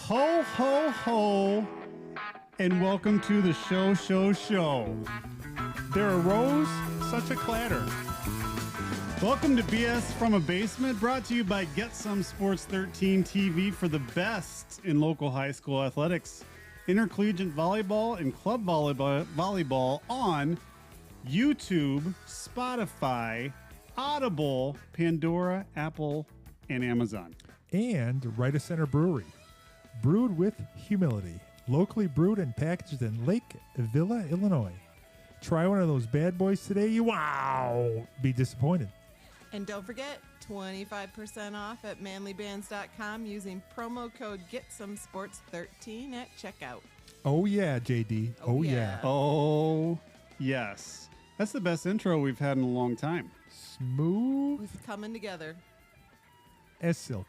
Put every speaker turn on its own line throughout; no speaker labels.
Ho, ho, ho, and welcome to the show. There arose such a clatter. Welcome to BS from a Basement, brought to you by Get Some Sports 13 TV for the best in local high school athletics, intercollegiate volleyball, and club volleyball on YouTube, Spotify, Audible, Pandora, Apple, and Amazon.
And Right of Center Brewery. Brewed with humility. Locally brewed and packaged in Lake Villa, Illinois. Try one of those bad boys today. You won't be disappointed.
And don't forget, 25% off at manlybands.com using promo code GetSomeSports13 at checkout.
Oh, yeah, JD. Oh, yeah.
Oh, yes. That's the best intro we've had in a long time.
Smooth
It's coming together.
as silk.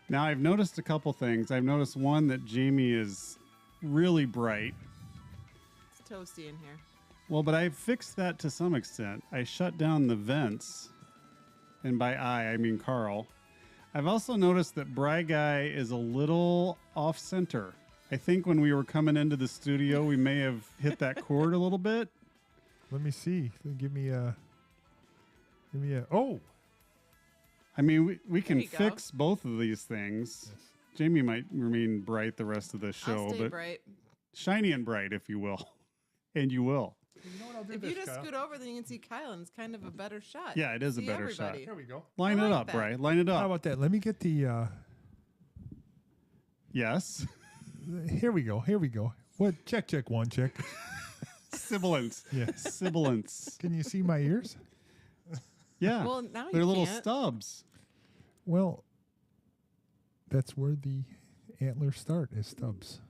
Now, I've noticed a couple things. I've noticed one, that Jamie is really bright.
It's toasty in here.
Well, but I fixed that to some extent. I shut down the vents, and by I mean Carl. I've also noticed that Bry Guy is a little off-center. I think when we were coming into the studio, we may have hit that chord a little bit.
Let me see. Give me a. Oh!
I mean, we can
you go.
fix both of these things.
Yes.
Jamie might remain bright the rest of the show,
I'll stay
but
bright.
shiny and bright, if you will. And you will.
You know what I'll do
If you just scoot over, then you can see Kyle, and it's kind of a better shot.
Yeah, it is a
See
better
everybody.
shot.
Here we go.
Line
I
it
like
up,
that.
Bry. Line it
How
up.
about that? Let me get the.
Yes.
Here we go. What? Check. One check.
Sibilance.
Yeah.
Sibilance.
Can you see my ears?
Yeah.
Well, now
They're
you
little
can't.
stubs.
Well, that's where the antlers start, is stubs.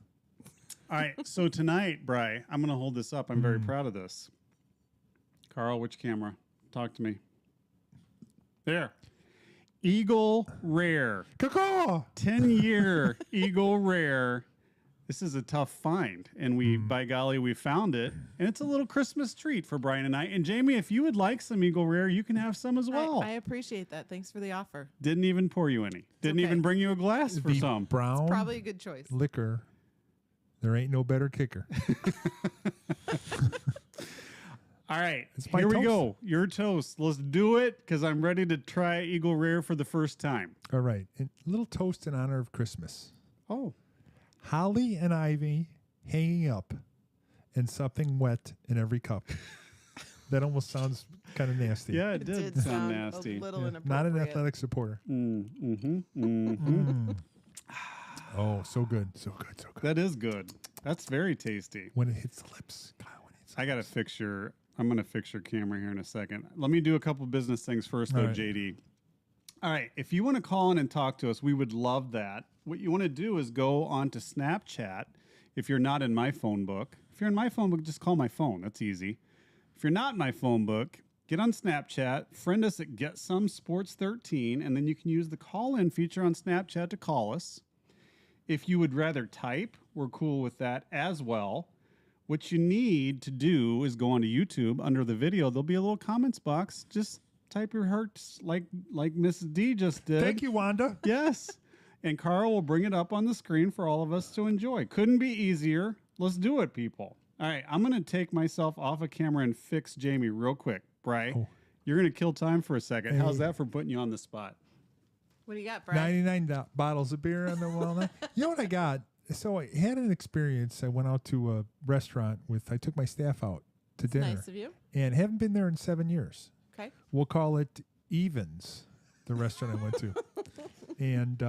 All right. So tonight, Bry, I'm going to hold this up. I'm very proud of this. Carl, which camera? Talk to me. There. Eagle Rare.
Caw!
10-year Eagle Rare. This is a tough find, and we, by golly, we found it, and it's a little Christmas treat for Brian and I. And Jamie, if you would like some Eagle Rare, you can have some as well.
I appreciate that. Thanks for the offer.
Didn't even pour you any. Didn't
okay.
even bring you a glass for
The
some.
brown
Probably a good choice.
liquor. There ain't no better kicker.
All right,
It's my
here we
toast.
go. Your toast. Let's do it, because I'm ready to try Eagle Rare for the first time.
All right. A little toast in honor of Christmas.
Oh,
Holly and ivy hanging up and something wet in every cup. That almost sounds kind of nasty.
yeah, it did sound nasty.
a little
Yeah,
inappropriate.
not an athletic supporter. Oh, so good. So good. So good.
That is good. That's very tasty.
When it hits the lips. Kyle, when it hits the
I got to fix your, I'm going to fix your camera here in a second. Let me do a couple business things first, though,
All right.
JD. All right. If you want to call in and talk to us, we would love that. What you want to do is go on to Snapchat. If you're not in my phone book, if you're in my phone book, just call my phone. That's easy. If you're not in my phone book, get on Snapchat, friend us at Get Some Sports 13, and then you can use the call-in feature on Snapchat to call us. If you would rather type, we're cool with that as well. What you need to do is go onto YouTube. Under the video, there'll be a little comments box. Just type your hearts like Mrs. D just did.
Thank you, Wanda.
Yes. And Carl will bring it up on the screen for all of us to enjoy. Couldn't be easier. Let's do it, people. All right, I'm going to take myself off of camera and fix Jamie real quick. Bry,
Oh.
you're going to kill time for a second.
Hey.
How's that for putting you on the spot?
What do you got, Brian?
99 bottles of beer on the wall. You know what I got? So I had an experience. I went out to a restaurant I took my staff out to dinner.
Nice of you.
And haven't been there in 7 years.
Okay.
We'll call it Evans, the restaurant I went to. And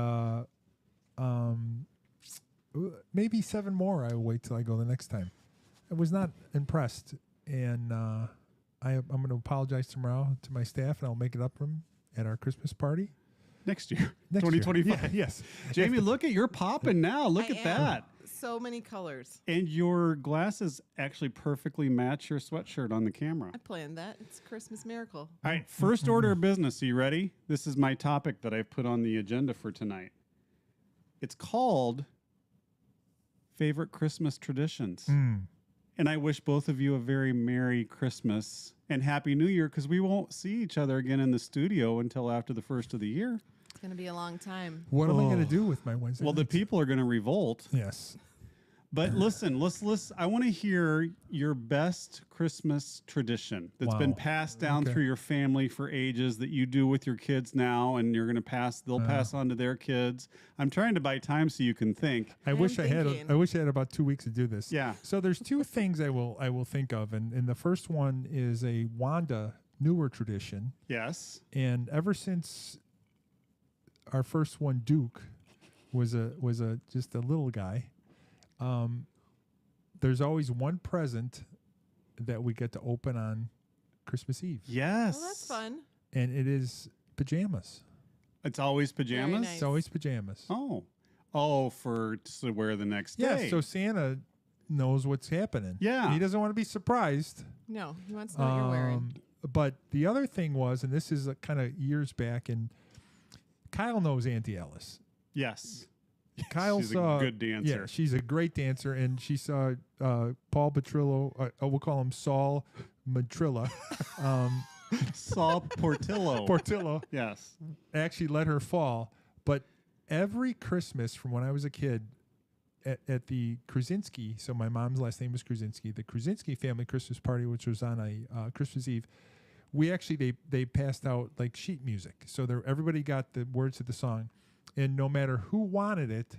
maybe 7 more. I will wait till I go the next time. I was not impressed. And I'm going to apologize tomorrow to my staff, and I'll make it up for them at our Christmas party.
Next year,
Next year.
2025.
Yeah, yes.
Jamie, look at you're popping now. Look
I
at
am.
that.
So many colors.
And your glasses actually perfectly match your sweatshirt on the camera.
I planned that. It's a Christmas miracle.
All right, first order of business. Are you ready? This is my topic that I've put on the agenda for tonight. It's called Favorite Christmas Traditions. And I wish both of you a very Merry Christmas and Happy New Year, because we won't see each other again in the studio until after the first of the year.
It's going to be a long time.
What am I going
Oh.
to do with my Wednesday
Well, the
nights?
people are going to revolt.
Yes.
But listen, let's listen. I want to hear your best Christmas tradition that's been
Wow.
passed down
Okay.
through your family for ages that you do with your kids now, and you're going to they'll pass on to their kids. I'm trying to buy time so you can think.
I wish I had.
thinking.
I wish I had about 2 weeks to do this.
Yeah.
So there's two things I will think of, and the first one is a Wanda newer tradition,
Yes.
and ever since our first one, Duke, was a just a little guy. There's always one present that we get to open on Christmas Eve,
Yes.
Well, that's fun.
and it is pajamas.
It's always pajamas?
nice.
It's always pajamas.
Oh. Oh, to wear the next
Yeah,
day.
so Santa knows what's happening.
Yeah.
He doesn't want to be surprised.
No, he wants to know what you're wearing.
But the other thing was, and this is kind of years back, and Kyle knows Auntie Alice.
Yes.
Kyle
She's
saw
a good dancer.
Yeah, she's a great dancer, and she saw Paul Petrillo. We'll call him Saul Matrilla.
Saul Portillo.
Portillo
Yes.
actually let her fall. But every Christmas from when I was a kid, at the Krasinski, so my mom's last name was Krasinski, the Krasinski family Christmas party, which was on a Christmas Eve, we actually they passed out like sheet music, so everybody got the words of the song, and no matter who wanted it,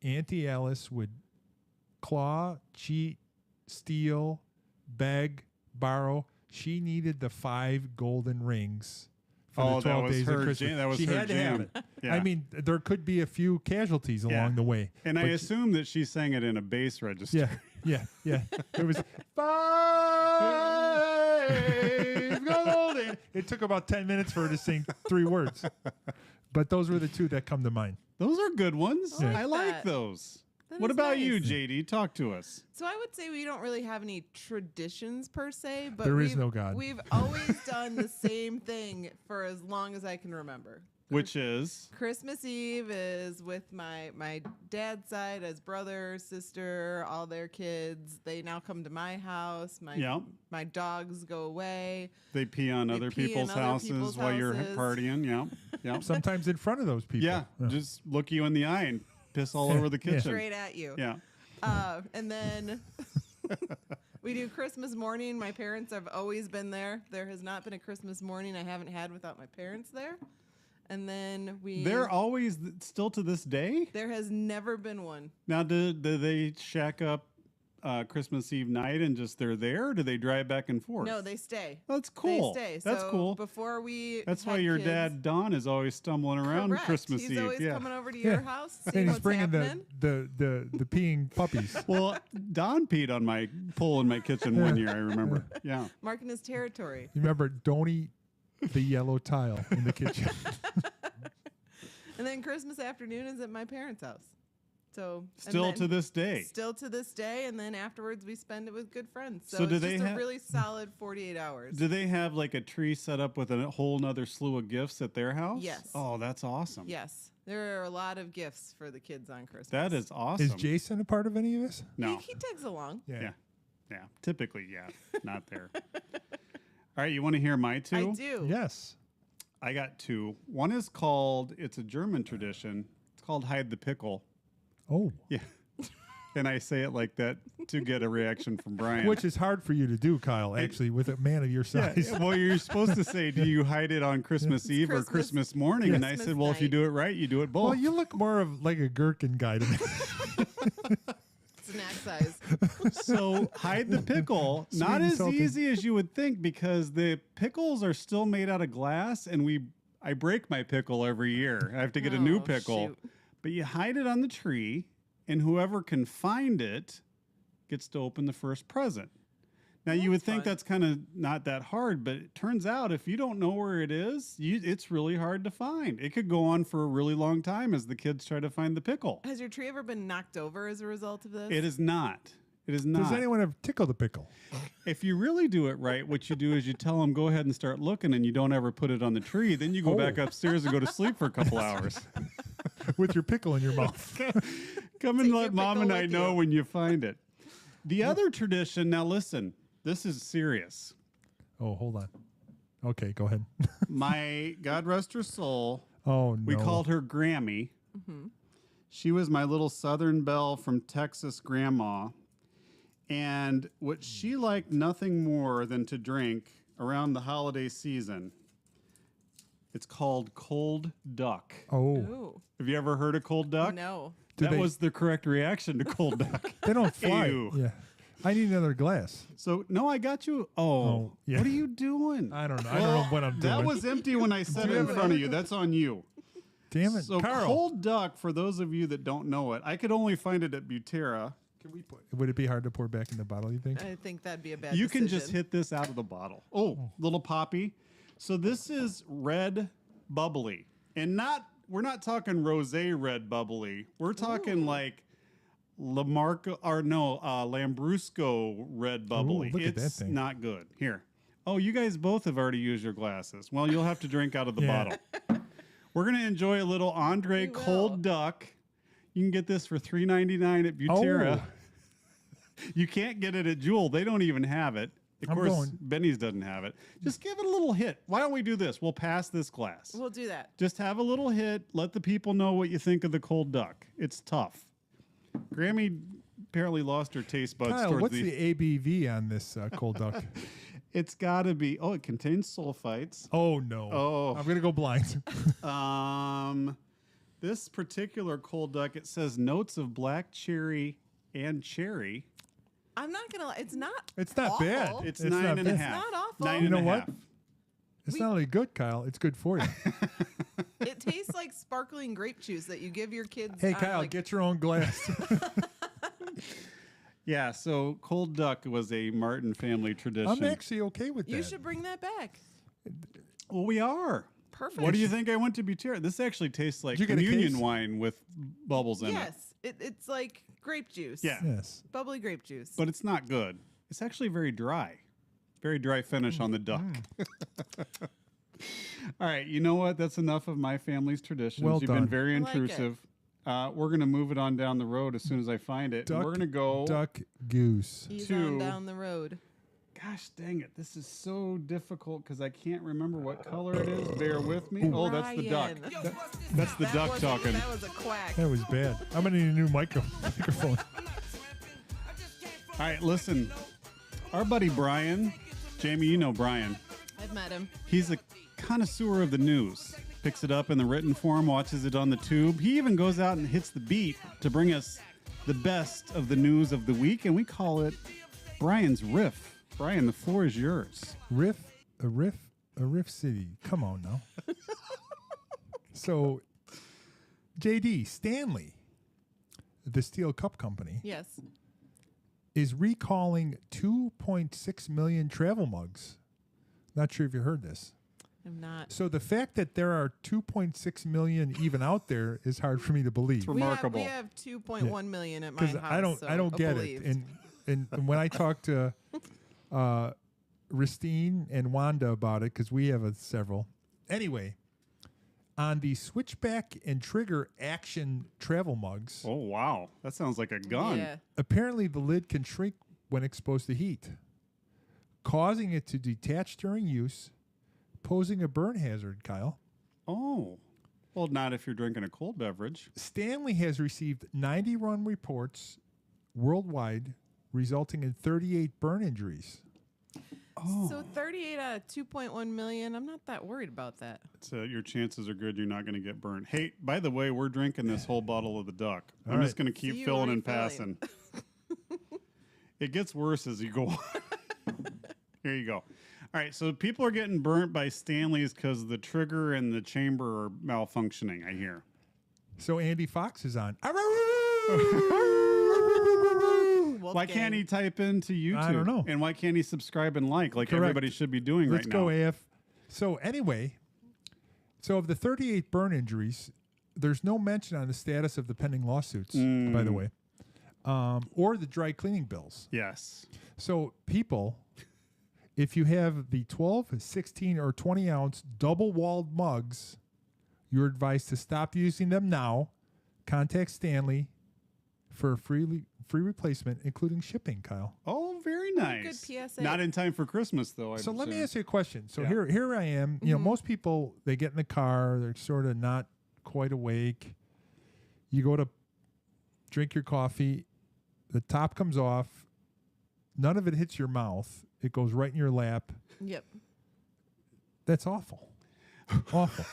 Auntie Alice would claw, cheat, steal, beg, borrow. She needed the 5 golden rings for the 12 days of Christmas.
jam. That was
she
her
had to
jam.
have it.
Yeah.
I mean, there could be a few casualties
Yeah.
along the way.
And I
but
assume that she sang it in a bass register.
yeah. It was 5 golden. It took about 10 minutes for her to sing 3 words. But those were the two that come to mind.
Those are good ones.
I like
I like
that.
those.
That
What
is
about you,
nice.
JD? Talk to us.
So I would say we don't really have any traditions per se, but
There is
we've-
no God.
We've always done the same thing for as long as I can remember.
Which is
Christmas Eve is with my dad's side, as brother, sister, all their kids. They now come to my house. My dogs go away.
they pee on
They
other
pee in
people's
other
houses
people's
while you're
houses.
partying. Yeah. Yeah.
Sometimes in front of those people.
Yeah. Just look you in the eye and piss all over the
Yeah.
kitchen.
Straight at you.
Yeah.
And then we do Christmas morning. My parents have always been there. There has not been a Christmas morning I haven't had without my parents there. And then
They're always still to this day.
there has never been one.
Now, do they shack up Christmas Eve night and just they're there? Or do they drive back and forth?
No, they stay.
That's cool.
They stay.
That's
So
cool.
Before we
That's why
had
your
kids-
dad Don is always stumbling around
Correct.
Christmas
He's
Eve.
always
Yeah.
coming over to
Yeah.
your house,
And
seeing
he's
what's
bringing
happening.
the peeing puppies.
Well, Don peed on my pole in my kitchen one year. I remember. Yeah.
Marking his territory.
You remember, don't eat the yellow tile in the kitchen.
And then Christmas afternoon is at my parents' house. So and
Still
then-
to this day.
Still to this day, and then afterwards we spend it with good friends. So,
So do
it's
they
just
ha-
a really solid 48 hours.
Do they have like a tree set up with a whole nother slew of gifts at their house?
Yes.
Oh, that's awesome.
Yes, there are a lot of gifts for the kids on Christmas.
That is awesome.
Is Jason a part of any of this?
No.
He tags along.
Yeah. Yeah. Typically, yeah. Not there. All right. You want to hear my two?
I do.
Yes.
I got 2. One is called, it's a German tradition. It's called Hide the Pickle.
Oh.
Yeah. And I say it like that to get a reaction from Brian.
Which is hard for you to do, Kyle, actually, with a man of your
Yeah,
size.
well, you're supposed to say, do you hide it on Christmas Eve or
Christmas-
Christmas morning? And I
Christmas
said, well, if you
night.
do it right, you do it both.
Well, you look more of like a gherkin guy to me.
Snack size.
So hide the pickle.
Sweet
Not
and
as
salty.
easy as you would think because the pickles are still made out of glass, and I break my pickle every year. I have to get a new
Oh,
pickle.
shoot.
But you hide it on the tree, and whoever can find it gets to open the first present. Now you would
That's
think
fun.
that's kind of not that hard, but it turns out if you don't know where it is, it's really hard to find. It could go on for a really long time as the kids try to find the pickle.
Has your tree ever been knocked over as a result of this?
It is not. It is not.
Does anyone have tickled the pickle?
If you really do it right, what you do is you tell them, go ahead and start looking, and you don't ever put it on the tree. Then you go back upstairs and go to sleep for a couple hours.
With your pickle in your mouth.
Come and
Take
let
your
Mom
pickle
and I
with
know
you.
when you find it. The other tradition, now listen, this is serious.
Oh, hold on. Okay, go ahead.
My, God rest her soul,
Oh, no.
We called her Grammy.
Mm-hmm.
She was my little Southern belle from Texas grandma. And what she liked nothing more than to drink around the holiday season, it's called cold duck.
Oh.
Ooh.
Have you ever heard of cold duck?
No.
That was the correct reaction to cold duck.
They don't fly.
Ew.
Yeah. I need another glass.
So, no, I got you. Oh,
yeah.
What are you doing?
I don't know. I don't know what I'm doing.
That was empty when I said it in front of you. That's on you.
Damn it,
So
Carl.
cold duck, for those of you that don't know it, I could only find it at Butera.
Can we would it be hard to pour back in the bottle, you think?
I think that'd be a bad
You can just
decision.
hit this out of the bottle. Oh, little poppy. So this is red bubbly. And we're not talking rosé red bubbly. We're talking like Lambrusco red bubbly.
Look at that
It's
thing.
not good. Here. Oh, you guys both have already used your glasses. Well, you'll have to drink out of the
Yeah.
bottle. We're going to enjoy a little Andre
We will.
cold duck. You can get this for $3.99 at Butera.
Oh.
You can't get it at Jewel. They don't even have it. Of
I'm
course,
going.
Benny's doesn't have it. Just give it a little hit. Why don't we do this? We'll pass this glass.
We'll do that.
Just have a little hit. Let the people know what you think of the cold duck. It's tough. Grammy apparently lost her taste buds
Kyle,
towards
what's the ABV on this cold duck?
It's got to be. Oh, it contains sulfites.
Oh, no.
Oh.
I'm going to go blind.
This particular cold duck, it says notes of black cherry and cherry.
I'm not gonna lie. It's not.
It's not
awful.
bad.
It's
It's
nine
not
and a
bad.
half.
It's not awful.
Nine
You know
and a
what?
half.
It's not only good, Kyle. It's good for you.
It tastes like sparkling grape juice that you give your kids.
Hey,
on,
Kyle,
like,
get your own glass.
Yeah, so cold duck was a Martin family tradition.
I'm actually okay with that.
You should bring that back.
Well, we are.
Perfect.
What do you think I went to Butera? This actually tastes like
Did you get a
communion
case?
wine with bubbles in it.
Yes, it's like grape juice.
Yeah.
Yes.
bubbly grape juice.
But it's not good. It's actually very dry. Very dry finish on the duck. All right, you know what? That's enough of my family's traditions.
Well
You've
done.
been very
I like it.
intrusive. We're going to move it on down the road as soon as I find it. And
Duck,
we're going to go.
Duck goose.
Ease
two.
on down the road.
Gosh dang it. This is so difficult because I can't remember what color it is. Bear with me. Oh, that's the duck.
Ryan.
That's the
That
duck
was-
talking.
That was a quack.
That was bad. I'm going to need a new microphone.
All right, listen. Our buddy Brian, Jamie, you know Brian.
I've met him.
He's a connoisseur of the news. Picks it up in the written form, watches it on the tube. He even goes out and hits the beat to bring us the best of the news of the week, and we call it Brian's Riff. Brian, the floor is yours.
Riff City. Come on now. So, JD Stanley, the Steel Cup Company,
Yes.
is recalling 2.6 million travel mugs. Not sure if you heard this.
I'm not.
So the fact that there are 2.6 million even out there is hard for me to believe.
Remarkable.
We have 2.1 million at my
Because
house.
I don't get
believed.
it. And when I talk to Ristine and Wanda about it, because we have several. Anyway, on the switchback and trigger action travel mugs,
Oh, wow. That sounds like a gun.
Yeah.
apparently the lid can shrink when exposed to heat, causing it to detach during use, posing a burn hazard, Kyle.
Oh. Well, not if you're drinking a cold beverage.
Stanley has received 91 reports worldwide, resulting in 38 burn injuries.
Oh.
So 38 out of 2.1 million. I'm not that worried about that.
So your chances are good you're not going to get burned. Hey, by the way, we're drinking this whole bottle of the duck. I'm
All
just
right.
going to
See
keep
you
filling and
refilling.
passing. It gets worse as you go on. Here you go. All right, so people are getting burnt by Stanley's because the trigger and the chamber are malfunctioning, I hear.
So Andy Fox is on.
Why can't he type into YouTube?
I don't know.
And why can't he subscribe and like
Correct.
everybody should be doing
Let's
right
go,
now?
AF. So anyway, so of the 38 burn injuries, there's no mention on the status of the pending lawsuits, by the way, or the dry cleaning bills.
Yes.
So people, if you have the 12, 16, or 20 ounce double-walled mugs, you're advised to stop using them now. Contact Stanley for a free replacement, including shipping, Kyle.
Oh, very nice.
good PSA.
Not in time for Christmas, though.
So let me
assume.
ask you a question. So
Yeah.
here I am. You know, most people, they get in the car, they're sort of not quite awake. You go to drink your coffee, the top comes off, none of it hits your mouth, it goes right in your lap.
Yep.
That's awful. Awful.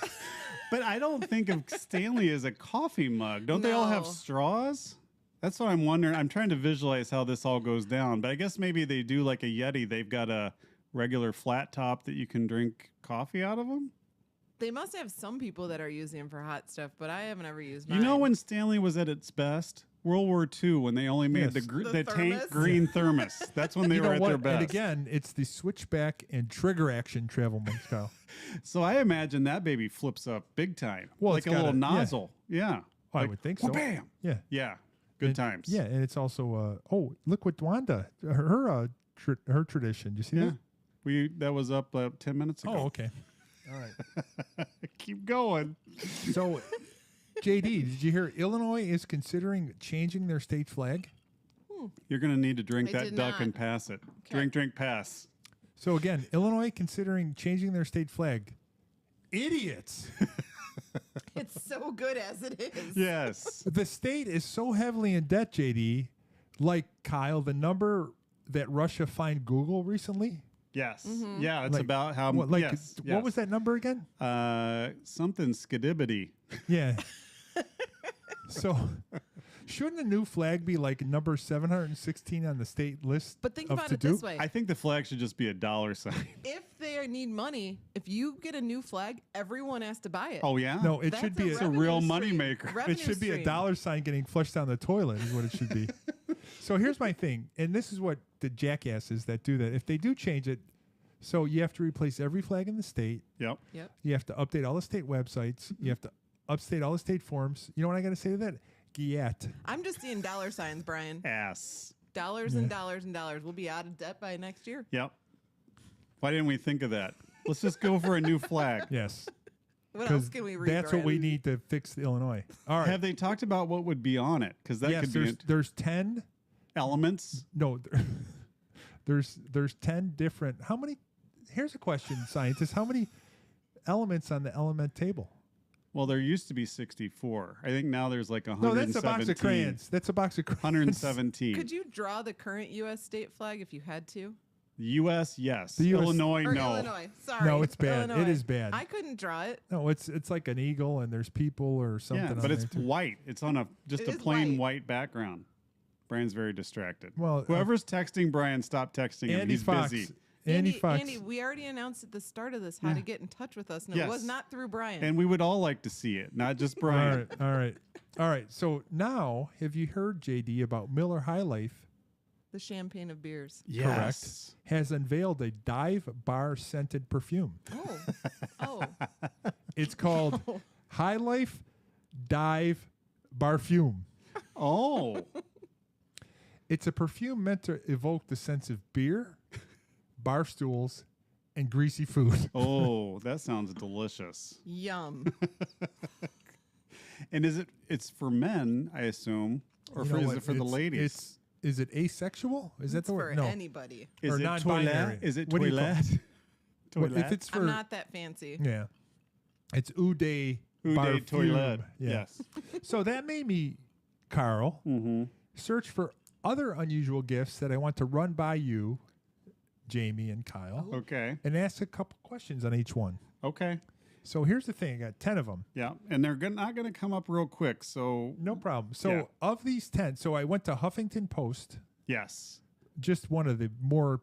But I don't think of Stanley as a coffee mug. Don't they all have
No.
straws? That's what I'm wondering. I'm trying to visualize how this all goes down. But I guess maybe they do like a Yeti. They've got a regular flat top that you can drink coffee out of them.
They must have some people that are using them for hot stuff, but I haven't ever used
You
mine.
know when Stanley was at its best? World War II, when they only made
Yes.
the tank
thermos?
green thermos. That's when they
You
were
know
at
what?
their best.
And again, it's the switchback and trigger action travel mug style.
So I imagine that baby flips up big time.
Well,
like
it's
a
got
little
a- yeah.
nozzle. Yeah.
I
Like,
would think so.
Bam.
Yeah.
Yeah. Good
And-
times.
Yeah, and it's also look what Wanda her tradition. Did you see
That was up 10 minutes
that?
ago.
Oh, okay. All right.
Keep going.
So, JD, did you hear Illinois is considering changing their state flag?
You're going to need to drink
I
that
did
duck
not.
and pass it.
Okay.
Drink, pass.
So again, Illinois considering changing their state flag. Idiots.
It's so good as it is.
Yes.
The state is so heavily in debt, JD. Like Kyle, the number that Russia fined Google recently.
Yes.
Mm-hmm.
Yeah, it's
Like,
about how
What, like,
yes,
what was that number again?
Something skidibbity.
Yeah. So, shouldn't a new flag be like number 716 on the state list?
But think
of
about
to
it
do?
this way.
I think the flag should just be a dollar sign.
If they need money, if you get a new flag, everyone has to buy it.
Oh yeah?
No, it
That's
should be
It's a real moneymaker.
It should be a dollar sign getting flushed down the toilet is what it should be. So here's my thing, and this is what the jackasses that do that. If they do change it, so you have to replace every flag in the state.
Yep.
Yep.
You have to update all the state websites. You have to update all the state forms. You know what I got to say to that? Giat.
I'm just seeing dollar signs, Brian.
Ass.
Dollars and dollars and dollars. We'll be out of debt by next year.
Yep. Why didn't we think of that? Let's just go for a new flag.
Yes.
What else
Because
can we read?
that's what we
Brian?
need to fix Illinois. All right.
Have they talked about what would be on it? Because that
yes,
could be
there's 10.
elements.
No, there's 10 different. How many? Here's a question, scientists. How many elements on the element table?
Well, there used to be 64. I think now there's like
No,
117.
that's a box of crayons. That's a box of crayons.
117.
Could you draw the current U.S. state flag if you had to?
U.S. Yes.
The US
Illinois
Or
no.
Illinois. Sorry.
No, it's bad. It
Illinois.
is bad.
I couldn't draw it.
No, it's like an eagle and there's people or something.
Yeah,
on
but it's
there too.
white. It's on just
It
a
is
plain
white.
white background. Brian's very distracted.
Well,
Whoever's texting Brian, stop texting him.
Andy
He's
Fox.
busy.
Andy Fox.
Andy, we already announced at the start of this how to get in touch with us, and
Yes.
it was not through Brian.
And we would all like to see it, not just
all
Brian.
right, all right, all right. So now, have you heard JD about Miller High Life?
the champagne of beers.
Yes.
Has unveiled a dive bar scented perfume.
Oh, oh,
It's called High Life Dive Barfume.
Oh.
It's a perfume meant to evoke the sense of beer, bar stools, and greasy food.
Oh, that sounds delicious.
yum.
And it's for men, I assume, or
You
for,
know
is
what?
it for the ladies?
Is it asexual? Is that
It's
the
for
word? No.
anybody.
Is
or
it
non-binary.
toilet? Is it
What do you call
toilet?
What-
Toilet?
if it's for
I'm not that fancy.
yeah, it's Ude
Ude
Barfume.
toilet.
Yeah.
Yes.
So that made me, Carl,
Mm-hmm.
search for other unusual gifts that I want to run by you, Jamie and Kyle,
Okay.
and ask a couple questions on each one.
Okay.
So here's the thing: I got 10 of them.
Yeah. And they're not going to come up real quick. So,
No problem. So
Yeah.
of these 10, so I went to Huffington Post,
yes.
just one of the more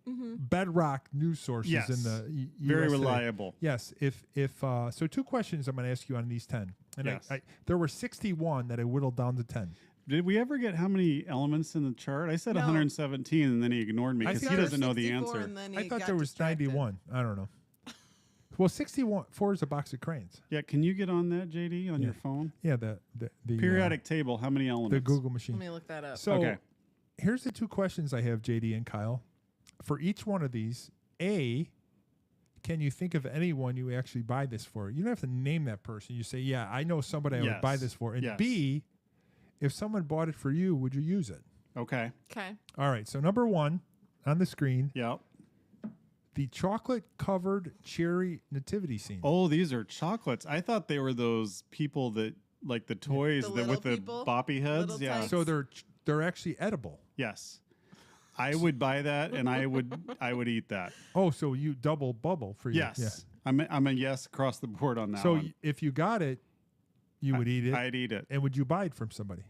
bedrock news sources
Yes.
in the
Very
USA.
reliable.
Yes. If so, two questions I'm going to ask you on these 10. And
Yes.
there were 61 that I whittled down to 10.
Did we ever get how many elements in the chart? I said
No.
117, and then he ignored me
I
because
think
he
there
doesn't know the
64
answer.
and then
I
he
thought
got
there was
distracted.
91. I don't know. Well, 4 is a box of crayons.
Yeah, can you get on that, JD, on
Yeah.
your phone?
Yeah, the
Periodic table, how many elements?
the Google
Let
machine.
me look that up.
So
Okay.
here's the two questions I have, JD and Kyle. For each one of these, A, can you think of anyone you actually buy this for? You don't have to name that person. You say, yeah, I know somebody I would buy
Yes.
this for. And
Yes.
B, if someone bought it for you, would you use it?
Okay.
Okay.
All right. So number one, on the screen.
Yep.
The chocolate-covered cherry nativity scene.
Oh, these are chocolates. I thought they were those people that like the toys
The
that
little
with the
people?
boppy heads.
Little
Yeah.
tykes?
So they're actually edible.
Yes. I would buy that, and I would eat that.
Oh, so you double bubble for you.
Yes. I'm a yes across the board on that
So
one.
if you got it, you would eat it.
I'd eat it.
And would you buy it from somebody?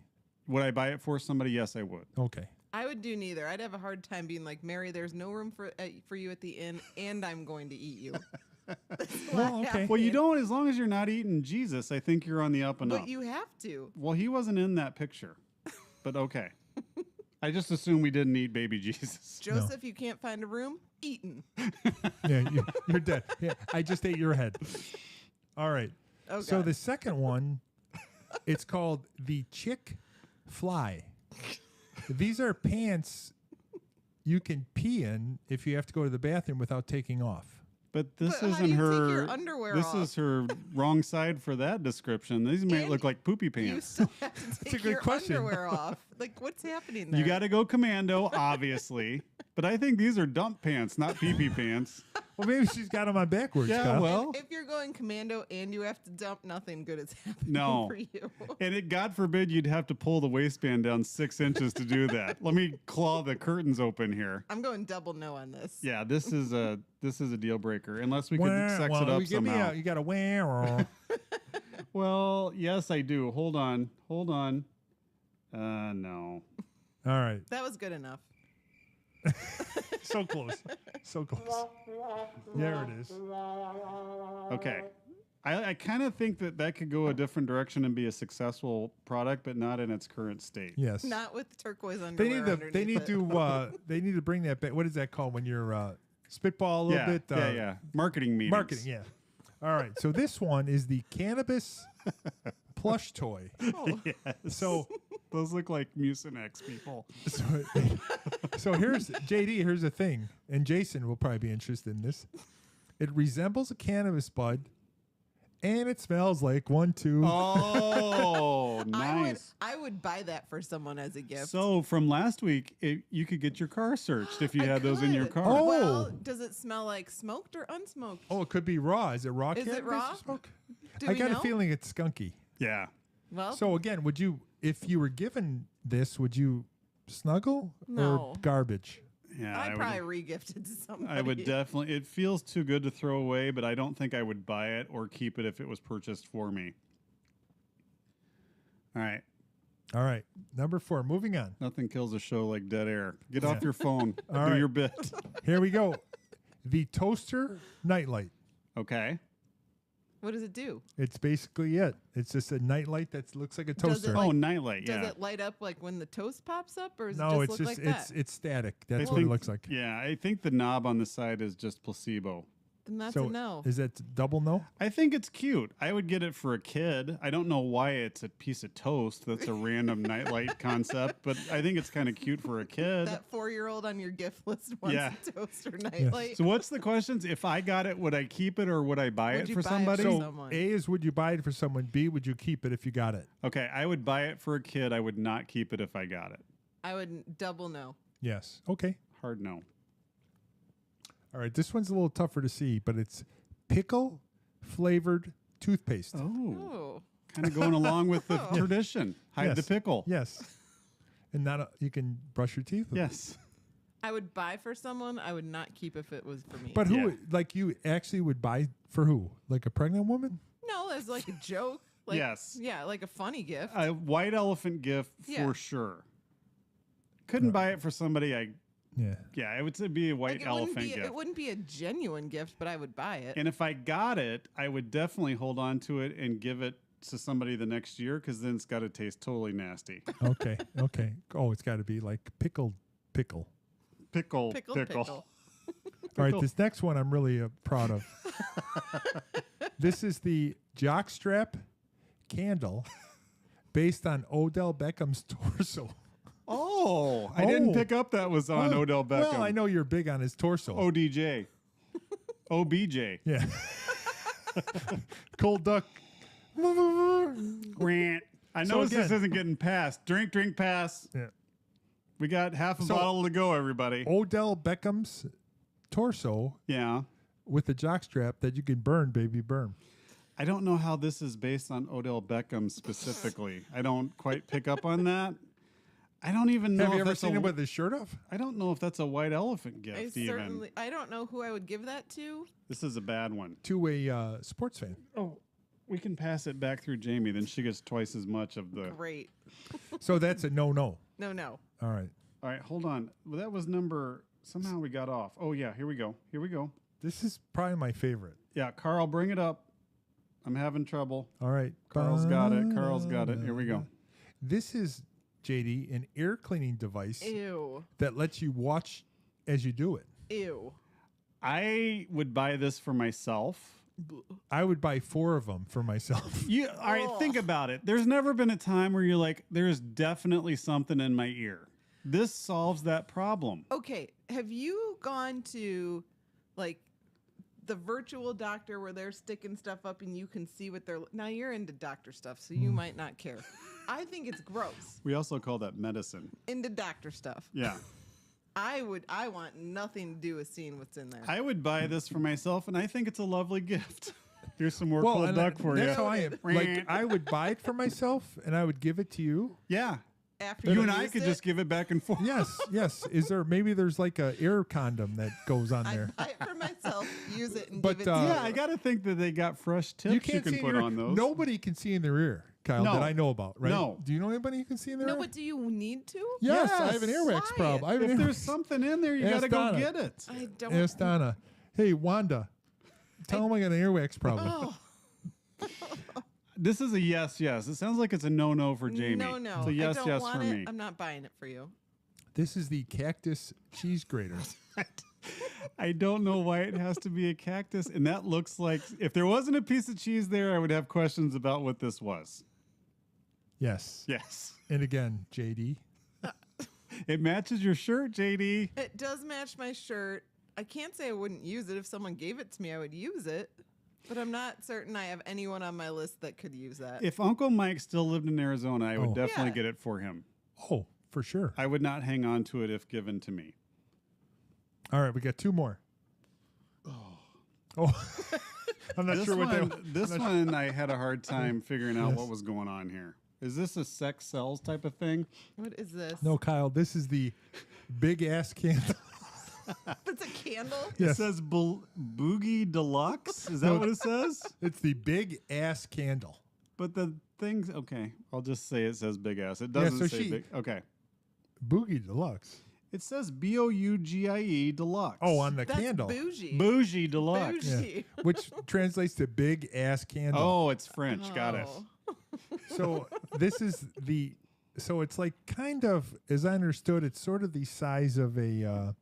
Would I buy it for somebody? Yes, I would.
Okay.
I would do neither. I'd have a hard time being like, Mary, there's no room for you at the inn, and I'm going to eat you.
Well, okay.
Well, you don't, as long as you're not eating Jesus, I think you're on the up and up.
But you have to.
Well, he wasn't in that picture, but okay. I just assumed we didn't eat baby Jesus.
Joseph, you can't find a room? Eaten.
Yeah, you're dead. Yeah, I just ate your head. All right.
Oh,
So
God.
the second one, it's called the Chick Fly. These are pants you can pee in if you have to go to the bathroom without taking off.
But this
But how
isn't
do you take
her.
your underwear
This
off?
is her wrong side for that description. These might
And
look like poopy
You
pants.
still have to
a
take
good
your
question.
underwear off. Like, what's happening there?
You got to go commando, obviously. But I think these are dump pants, not pee-pee pants.
Well, maybe she's got them on backwards.
Yeah,
Kyle.
well.
If you're going commando and you have to dump, nothing good is happening
No.
for you.
And it, God forbid, you'd have to pull the waistband down 6 inches to do that. Let me claw the curtains open here.
I'm going double no on this.
Yeah, this is a deal breaker. Unless we could sex
well,
it up
give me
somehow.
you got a wah.
Well, yes, I do. Hold on. No.
All right.
That was good enough.
So close. So close. There it is.
Okay. I kind of think that could go a different direction and be a successful product, but not in its current state.
Yes.
Not with turquoise
They
underwear.
need to. They
underneath
need
it.
to. They need to bring that back. What is that called when you're spitball a little
Yeah,
bit?
yeah. Marketing meetings.
Marketing. Yeah. All right. So this one is the cannabis plush toy.
Oh,
So.
Those look like Mucinex people.
So here's JD. Here's the thing, and Jason will probably be interested in this. It resembles a cannabis bud, and it smells like 1, 2.
Oh, nice.
I would buy that for someone as a gift.
So from last week, you could get your car searched if you
I
had those in your
could.
car.
Oh.
Well, does it smell like smoked or unsmoked?
Oh, it could be raw. Is it raw?
Is it
cannabis
raw?
or smoke?
Do
I
we
got
know?
a feeling it's skunky.
Yeah.
Well,
So again, would you, if you were given this, would you snuggle
No.
or garbage?
Yeah.
I'd
I
probably
would,
re-gift it to somebody.
I would definitely. It feels too good to throw away, but I don't think I would buy it or keep it if it was purchased for me. All right.
All right, number 4. Moving on.
Nothing kills a show like dead air. Get off your phone.
All
Do
right.
your bit.
Here we go. The toaster nightlight.
Okay.
What does it do?
It's basically it. It's just a nightlight that looks like a
Does it
toaster.
like-
Oh, nightlight.
Does
Yeah.
it light up like when the toast pops up, or does
no,
it
it's
just look
just
like that?
it's static. That's
I
what it
think-
looks like.
Yeah. I think the knob on the side is just placebo.
Then that's
So
a no.
is that double no?
I think it's cute. I would get it for a kid. I don't know why it's a piece of toast. That's a random nightlight concept, but I think it's kind of cute for a kid.
That 4-year-old on your gift list wants
Yeah.
a toaster nightlight.
So what's the questions? If I got it, would I keep it or would I buy
Would
it
you
for
buy it
somebody?
for
So
someone.
A is would you buy it for someone? B, would you keep it if you got it?
Okay, I would buy it for a kid. I would not keep it if I got it.
I would double no.
Yes. Okay.
Hard no.
All right. This one's a little tougher to see, but it's pickle flavored toothpaste.
Oh,
Oh,
kind of going along with the tradition. Hide the
Yes.
pickle.
Yes. And not you can brush your teeth with it.
Yes.
I would buy for someone. I would not keep if it was for me.
But who
Yeah.
would- like you actually would buy for who? Like a pregnant woman?
no, as like a joke. Like,
Yes.
Yeah, like a funny gift.
A white elephant gift
Yeah.
for sure. Couldn't buy it for somebody.
Yeah.
It would be a white
Like, it wouldn't
elephant
be
gift.
it wouldn't be a genuine gift, but I would buy it.
And if I got it, I would definitely hold on to it and give it to somebody the next year because then it's got to taste totally nasty.
Okay. Okay. Oh, it's got to be like pickled pickle.
Pickle.
Pickle.
All right, this next one I'm really proud of. This is the jockstrap candle based on Odell Beckham's torso.
Oh, I didn't
Oh.
pick up that was on
Well-
Odell Beckham.
Well, I know you're big on his torso.
ODJ. OBJ.
Yeah. Cold duck.
Grant. I
So
know this
again-
isn't getting passed. Drink, pass.
Yeah.
We got half a
So-
bottle to go, everybody.
Odell Beckham's torso
Yeah.
with a jockstrap that you can burn, baby, burn.
I don't know how this is based on Odell Beckham specifically. I don't quite pick up on that. I don't even know
Have you
if
ever
that's
seen him with his shirt off?
I don't know if that's a white elephant gift
I don't know who I would give that to.
This is a bad one.
To a sports fan.
Oh, we can pass it back through Jamie. Then she gets twice as much of the.
Great.
So that's a no.
No.
All right.
All right, hold on. Well, that was number. Somehow we got off. Oh yeah, here we go.
This is probably my favorite.
Yeah, Carl, bring it up. I'm having trouble.
All right.
Carl's got it. Here we go.
This is, JD, an air cleaning device
Ew.
that lets you watch as you do it.
Ew.
I would buy this for myself.
I would buy 4 of them for myself.
All right, think about it. There's never been a time where you're like, there's definitely something in my ear. This solves that problem.
Okay. Have you gone to like the virtual doctor where they're sticking stuff up and you can see what they're now you're into doctor stuff, so you might not care. I think it's gross.
We also call that medicine.
Into doctor stuff.
Yeah.
I want nothing to do with seeing what's in there.
I would buy this for myself, and I think it's a lovely gift. Here's some more
Well,
cold
and
duck for you.
that's how I am. Like, I would buy it for myself, and I would give it to you.
Yeah.
After
You and I
used
could
it,
just give it back and forth.
Yes. Is there there's like a air condom that goes on
I
there?
buy it for myself, use it, and
But,
give it to
uh,
you.
Yeah, I got to think that they got fresh tips you
can't
can
see in
put
your,
on those.
Nobody can see in their ear, Kyle,
No.
that I know about, right?
No.
Do you know anybody who can see in their
No,
ear?
but do you need to?
Yes, I
Yes.
have an earwax
Why?
problem. I have an
If
earwax.
there's something in there, you
Ask
got to go
Donna.
get it.
I don't.
Ask Donna. Hey, Wanda, tell him I got an earwax problem.
Oh,
This is a yes. It sounds like it's a no for Jamie.
no.
It's a yes,
I don't
yes
want
for
it.
me.
I'm not buying it for you.
This is the cactus cheese grater.
I don't know why it has to be a cactus. And that looks like, if there wasn't a piece of cheese there, I would have questions about what this was.
Yes.
Yes.
And again, JD.
It matches your shirt, JD.
It does match my shirt. I can't say I wouldn't use it. If someone gave it to me, I would use it. But I'm not certain I have anyone on my list that could use that.
If Uncle Mike still lived in Arizona, I would
Oh.
definitely
Yeah.
get it for him.
Oh, for sure.
I would not hang on to it if given to me.
All right, we got 2 more. Oh. I'm not
This
sure what
one,
that
this one I had a hard time figuring out what was going on here. Is this a sex sells type of thing?
What is this?
No, Kyle, this is the big ass candle.
It's a candle?
It
Yes.
says Boogie Deluxe. Is that what it says?
It's the big ass candle.
But the things, okay, I'll just say it says big ass. It doesn't
so
say
she-
big. Okay.
Boogie Deluxe.
It says Bougie Deluxe.
Oh, on the
That's
candle.
bougie.
Bougie Deluxe.
Yeah.
Bougie.
Which translates to big ass candle.
Oh, it's French. Got it.
Oh.
So this is so it's like kind of, as I understood, it's sort of the size of a,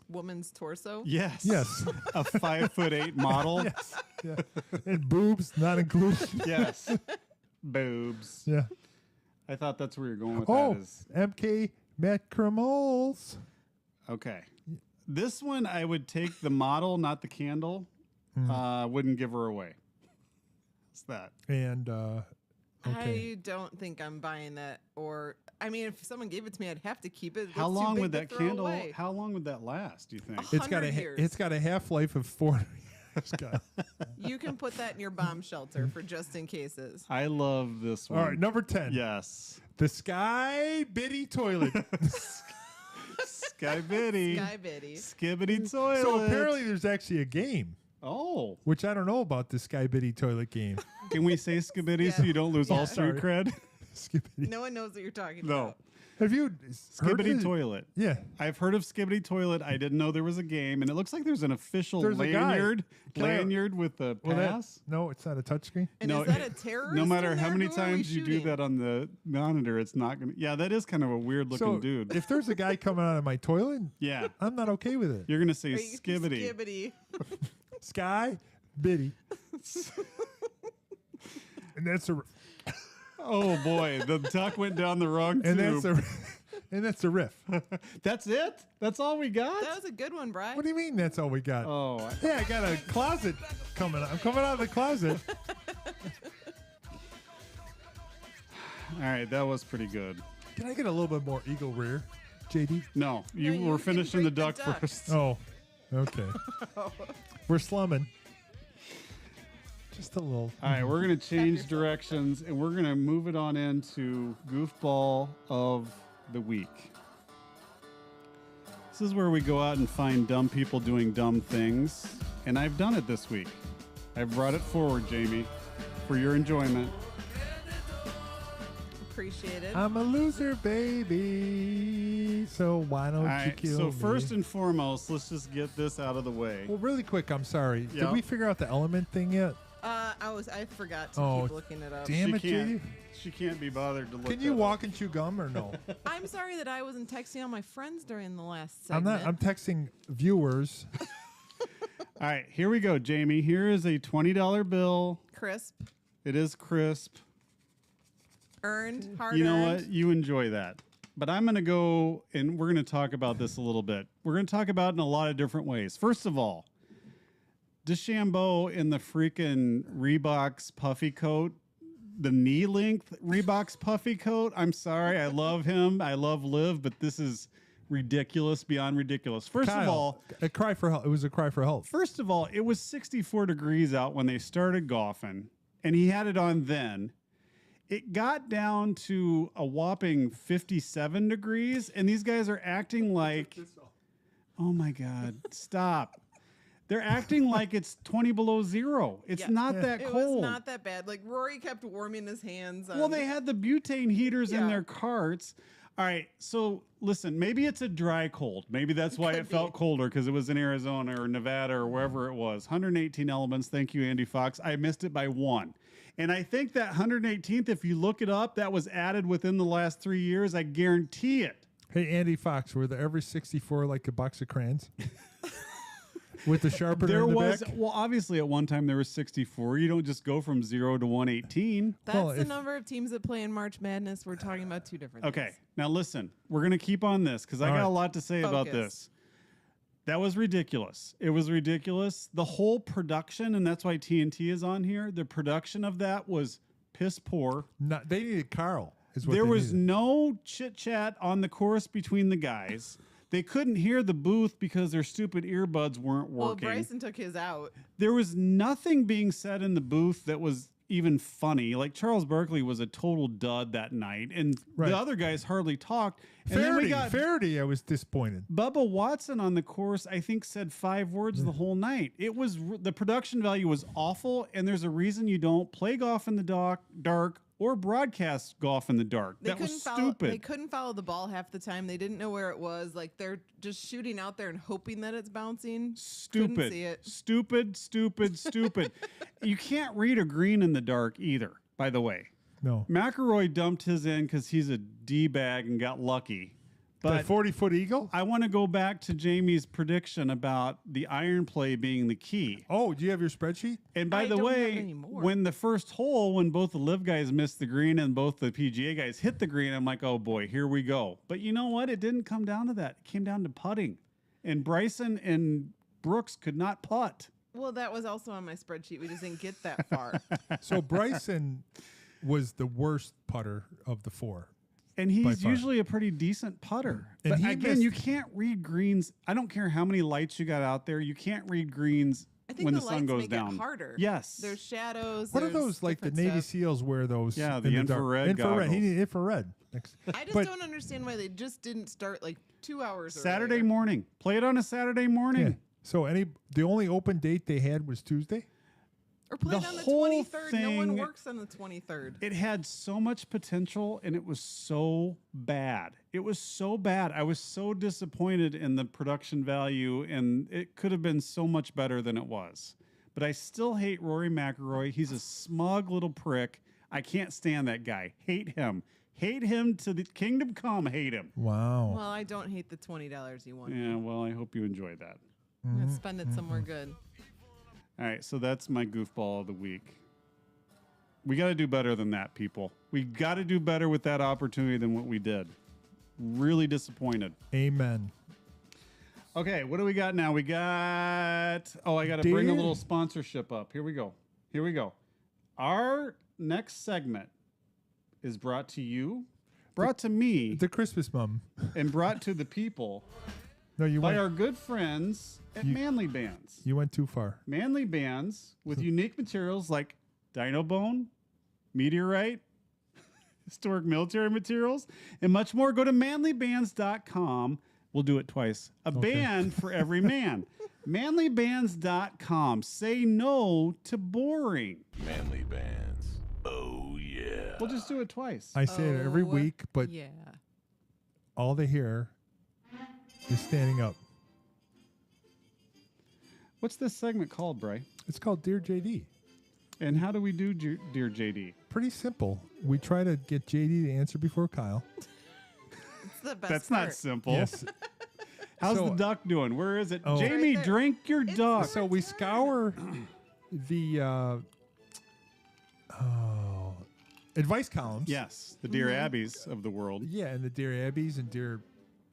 Woman's torso?
Yes.
yes.
A 5'8" model.
Yes. Yeah. And boobs not included.
Yes. Boobs.
Yeah.
I thought that's where you're going with
Oh,
that. Is
MK Macrimals.
okay. This one I would take the model, not the candle. Wouldn't give her away. What's that?
And, okay.
I don't think I'm buying that. Or, I mean, if someone gave it to me, I'd have to keep it.
How
It's too
long
big
would
to
that
throw
candle?
away.
How long would that last? Do you think?
It's got
100 years.
it's got a half-life of 4 years. Kyle.
You can put that in your bomb shelter for just in cases.
I love this one.
All right, number 10.
Yes.
The Sky Biddy toilet.
Sky Biddy.
Sky Biddy.
Skibbity toilet.
So apparently there's actually a game,
Oh.
which I don't know about the Sky Biddy toilet game.
Can we say skibbity so
Yeah.
you don't lose all
Yeah.
street cred?
Skibbity.
No one knows what you're talking
No.
about.
Have you heard
Skibbity
of it?
toilet.
Yeah.
I've heard of Skibbity Toilet. I didn't know there was a game, and it looks like there's an official
There's a guy.
lanyard with the
Well,
pass.
no, it's not a touchscreen.
And
No,
is that a terrorist?
No matter
in
how
there?
many
Who are we
times you do
shooting?
that on the monitor, it's not gonna. Yeah, that is kind of a weird looking
So
dude.
if there's a guy coming out of my toilet,
Yeah,
I'm not okay with it.
you're gonna say
Are you-
Skibbity.
Skibbity.
Sky Biddy. And that's a
Oh boy, the duck went down the wrong
and
tube.
that's a and that's a riff.
That's it. That's all we got.
That was a good one, Brian.
What do you mean that's all we got?
Oh,
Yeah, I got a closet coming out. I'm coming out of the closet.
all right, that was pretty good.
Can I get a little bit more eagle rear? JD?
No, you
you
were
can
finishing the
drink
duck
the duck.
first.
Oh, okay. We're slumming. Just a little.
All right, we're going to change
yourself.
directions, and we're going to move it on into Goofball of the Week. This is where we go out and find dumb people doing dumb things, and I've done it this week. I've brought it forward, Jamie, for your enjoyment.
Appreciate it.
I'm a loser, baby. So why don't
All
you
right,
kill
so
me?
first and foremost, let's just get this out of the way.
Well, really quick, I'm sorry.
Yeah.
Did we figure out the element thing yet?
I forgot to
Oh,
keep looking it up.
damn it,
can't,
JD.
she can't be bothered to look
Can you
that
walk
up.
and chew gum or no?
I'm sorry that I wasn't texting all my friends during the last
I'm
segment.
not. I'm texting viewers.
All right, here we go, Jamie. Here is a $20 bill.
Crisp,
It is crisp.
earned, hard
You know
earned.
what? You enjoy that. But I'm going to go and we're going to talk about this a little bit. We're going to talk about it in a lot of different ways. First of all, DeChambeau in the freaking Reebok's puffy coat, the knee length Reebok's puffy coat. I'm sorry. I love him. I love Liv, but this is ridiculous beyond ridiculous. First of all,
a cry for help. It was a cry for help.
First of all, it was 64 degrees out when they started golfing, and he had it on then. It got down to a whopping 57 degrees, and these guys are acting like, oh my God, stop. They're acting like it's 20 below zero. It's
Yeah.
not that
It
cold.
was not that bad. Like Rory kept warming his hands.
Well, they had the butane heaters in
Yeah.
their carts. All right, so listen, maybe it's a dry cold. Maybe that's why
Could
it felt
be.
colder because it was in Arizona or Nevada or wherever it was. 118 elements. Thank you, Andy Fox. I missed it by one. And I think that 118th, if you look it up, that was added within the last 3 years. I guarantee it.
Hey, Andy Fox, were there every 64 like a box of crayons? With the sharpener
There
in the
was,
back?
well, obviously at one time there was 64. You don't just go from 0 to 118.
That's
Well,
the
if-
number of teams that play in March Madness. We're talking about two different
Okay,
things.
now listen, we're going to keep on this because I
All
got
right.
a lot to say about
Focus.
this. That was ridiculous. It was ridiculous. The whole production, and that's why TNT is on here, the production of that was piss poor.
Not, they needed Carl. Is what
There
they
was
needed.
no chit chat on the course between the guys. They couldn't hear the booth because their stupid earbuds weren't
Well,
working.
Bryson took his out.
There was nothing being said in the booth that was even funny. Like Charles Barkley was a total dud that night, and
Right.
the other guys hardly talked. And then we got
Faraday, I was disappointed.
Bubba Watson on the course, I think, said 5 words the whole night. It was the production value was awful, and there's a reason you don't play golf in the dark or broadcast golf in the dark.
They
That was
couldn't follow.
stupid.
They couldn't follow the ball half the time. They didn't know where it was. Like they're just shooting out there and hoping that it's bouncing. Couldn't see it.
Stupid. You can't read a green in the dark either, by the way.
No.
McElroy dumped his in because he's a D-bag and got lucky.
That
But
40-foot eagle?
I want to go back to Jamie's prediction about the iron play being the key.
Oh, do you have your spreadsheet?
And by
I
the
don't have
way,
any more.
when the first hole, when both the live guys missed the green and both the PGA guys hit the green, I'm like, oh boy, here we go. But you know what? It didn't come down to that. It came down to putting. And Bryson and Brooks could not putt.
Well, that was also on my spreadsheet. We just didn't get that far.
So Bryson was the worst putter of the four.
And
By
he's
far.
usually a pretty decent putter.
And
But
he
again,
missed-
you can't read greens. I don't care how many lights you got out there. You can't read greens
I think
when
the,
the sun
lights
goes
make
down.
it harder.
Yes.
There's shadows.
What are
there's
those, like the
different
Navy
stuff.
SEALs wear those?
Yeah, the
in dark?
infrared
Infrared. He
goggles.
needed infrared.
I just
But-
don't understand why they just didn't start like 2 hours
Saturday
earlier.
morning. Play it on a Saturday morning.
Yeah. So the only open date they had was Tuesday?
Or play
The
it on the
whole
23rd. No one
thing-
works on the 23rd.
It had so much potential and it was so bad. It was so bad. I was so disappointed in the production value, and it could have been so much better than it was. But I still hate Rory McIlroy. He's a smug little prick. I can't stand that guy. Hate him. Hate him to the kingdom come. Hate him.
Wow.
Well, I don't hate the $20 you won.
Yeah, well, I hope you enjoyed that.
I'm gonna spend it somewhere good.
All right, so that's my goofball of the week. We got to do better than that, people. We got to do better with that opportunity than what we did. Really disappointed.
Amen.
Okay, what do we got now? We got... Oh, I got to bring a
Dear-
little sponsorship up. Here we go. Our next segment is brought to you brought to me
The Christmas mom.
and brought to the people
No, you
by
went.
our good friends at Manly Bands.
You went too far.
Manly Bands with unique materials like dino bone, meteorite, historic military materials, and much more. Go to manlybands.com. We'll do it twice. A band for every man. Manlybands.com. Say no to boring.
Manly Bands. Oh, yeah.
We'll just do it twice.
I say it every
Oh,
week, but
Yeah.
all they hear is standing up.
What's this segment called, Bray?
It's called Dear JD.
And how do we do, Dear JD?
Pretty simple. We try to get JD to answer before Kyle.
It's the best
That's
part.
not simple.
Yes.
How's
So-
the duck doing? Where is it?
Oh.
Jamie,
Right there.
drink your
It's
duck.
So we scour the advice columns.
Yes, the Dear Abbeys of the world.
Yeah, and the Dear Abbeys and Dear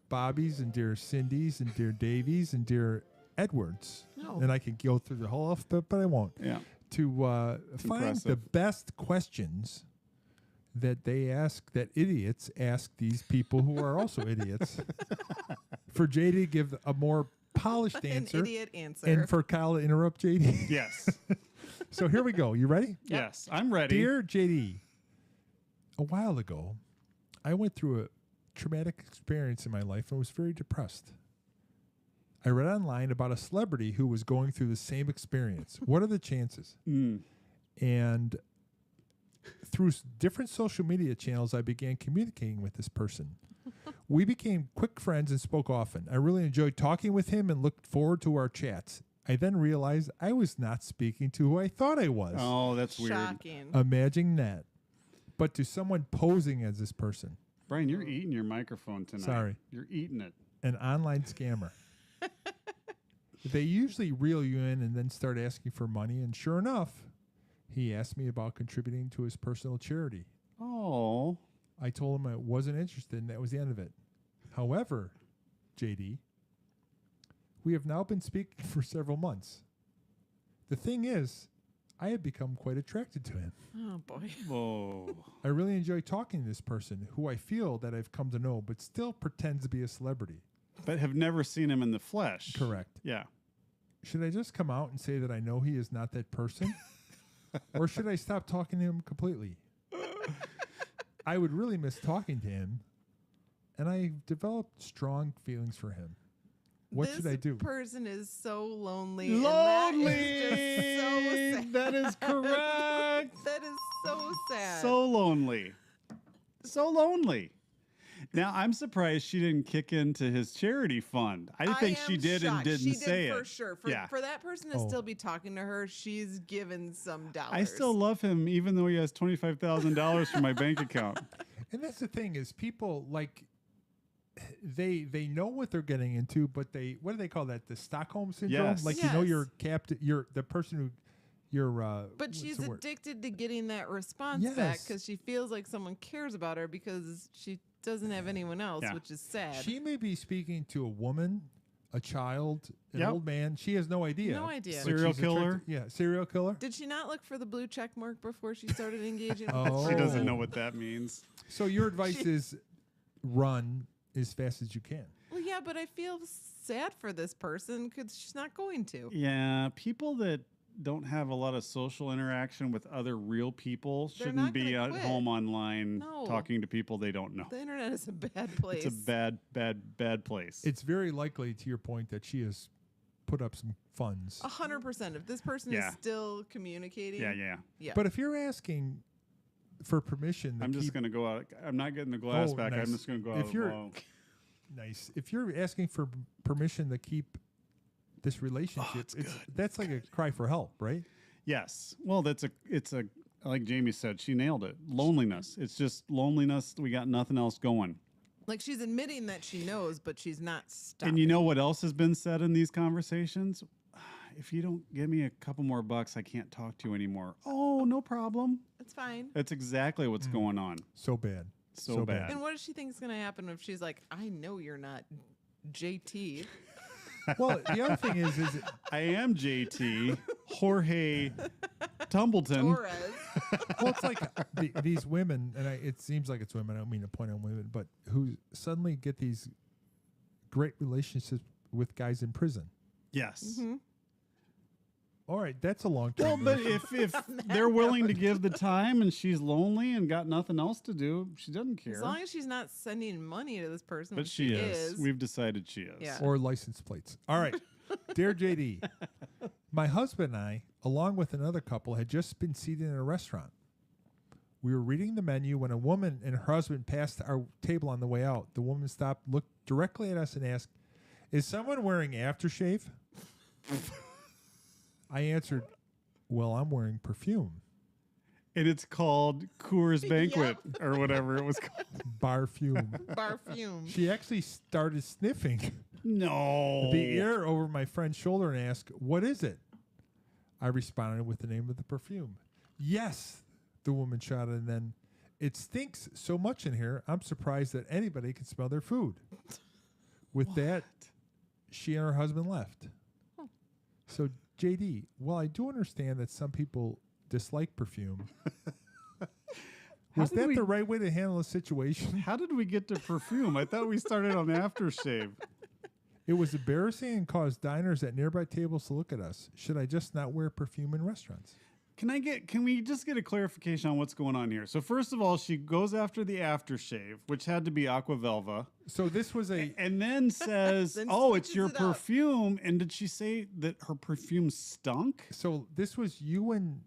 Bobbies and Dear Cindy's and Dear Davies and Dear Edwards.
No.
And I could go through the whole alphabet, but I won't.
Yeah.
To find the
impressive.
best questions that they ask, that idiots ask these people who are also idiots, for JD to give a more polished
An
answer,
idiot answer.
and for Kyle to interrupt JD.
Yes.
So here we go. You ready?
Yes, I'm ready.
Dear JD, a while ago, I went through a traumatic experience in my life and was very depressed. I read online about a celebrity who was going through the same experience. What are the chances? And through different social media channels, I began communicating with this person. We became quick friends and spoke often. I really enjoyed talking with him and looked forward to our chats. I then realized I was not speaking to who I thought I was.
Oh, that's weird.
Shocking.
Imagine that. But to someone posing as this person,
Brian, you're eating your microphone tonight.
Sorry.
You're eating it.
an online scammer. They usually reel you in and then start asking for money. And sure enough, he asked me about contributing to his personal charity.
Oh.
I told him I wasn't interested, and that was the end of it. However, JD, we have now been speaking for several months. The thing is, I have become quite attracted to him.
Oh boy.
Whoa.
I really enjoy talking to this person who I feel that I've come to know, but still pretends to be a celebrity.
But have never seen him in the flesh.
Correct.
Yeah.
Should I just come out and say that I know he is not that person? Or should I stop talking to him completely? I would really miss talking to him, and I developed strong feelings for him. What should I do?
This person is so lonely.
Lonely.
And that is just so sad.
That is correct.
That is so sad.
So lonely. So lonely. Now, I'm surprised she didn't kick into his charity fund. I think she
am
did and
shocked.
didn't
she
say
did
it.
for sure.
Yeah.
For that person to
Oh.
still be talking to her, she's given some dollars.
I still love him, even though he has $25,000 from my bank account.
And that's the thing is people like they know what they're getting into, but they what do they call that? The Stockholm syndrome?
Yes.
Like you know
Yes.
you're captive you're the person who you're
But
what's
she's
the word?
addicted to getting that response back
Yes.
because she feels like someone cares about her because she doesn't have anyone else,
Yeah.
which is sad.
She may be speaking to a woman, a child, an
Yep.
old man. She has no idea.
No idea.
But
Serial
she's
killer?
attracted- Yeah, serial killer.
Did she not look for the blue check mark before she started engaging? with
Oh.
She
this
doesn't
person?
know what that means.
So your advice is run as fast as you can.
Well, yeah, but I feel sad for this person because she's not going to.
Yeah, people that don't have a lot of social interaction with other real people
They're
shouldn't
not
be
gonna
at
quit.
home online
No.
talking to people they don't know.
The internet is a bad place.
It's a bad place.
It's very likely, to your point, that she has put up some funds.
100%. If this person
Yeah.
is still communicating,
yeah.
But if you're asking for permission, to
I'm just
keep-
going to go out. I'm not getting the glass
Oh,
back.
nice.
I'm just going to go out
If you're-
alone.
Nice. If you're asking for permission to keep this relationship, that's like a cry for help, right?
Yes. Well, it's a like Jamie said, she nailed it. Loneliness. It's just loneliness. We got nothing else going.
like she's admitting that she knows, but she's not stopping.
And you know what else has been said in these conversations? If you don't give me a couple more bucks, I can't talk to you anymore. Oh, no problem.
It's fine.
That's exactly what's going on.
So bad.
So bad.
And what does she think is going to happen if she's like, I know you're not JT.
Well, the other thing is
I am JT Jorge Tumbleton.
Torres.
Well, it's like these women, and it seems like it's women. I don't mean to point on women, but who suddenly get these great relationships with guys in prison.
Yes.
Mm-hmm.
All right, that's a long
Well,
term.
but if they're willing to give the time and she's lonely and got nothing else to do, she doesn't care.
As long as she's not sending money to this person,
But
which
she is. We've decided she is.
Yeah.
or license plates. All right, dear JD, my husband and I, along with another couple, had just been seated in a restaurant. We were reading the menu when a woman and her husband passed our table on the way out. The woman stopped, looked directly at us, and asked, "Is someone wearing aftershave?" I answered, "Well, I'm wearing perfume."
And it's called Coors Banquet or whatever it was called.
Barfume.
Barfume.
She actually started sniffing
No.
the air over my friend's shoulder and asked, "What is it?" I responded with the name of the perfume. "Yes," the woman shouted, and then, "It stinks so much in here, I'm surprised that anybody can smell their food." With that, she and her husband left. So, JD, while I do understand that some people dislike perfume, was
did
that
we-
the right way to handle the situation?
How did we get to perfume? I thought we started on aftershave.
It was embarrassing and caused diners at nearby tables to look at us. Should I just not wear perfume in restaurants?
Can we just get a clarification on what's going on here? So first of all, she goes after the aftershave, which had to be Aqua Velva,
So this was
and then says,
Then
"Oh, it's
switches
your
it up.
perfume." And did she say that her perfume stunk?
so this was you and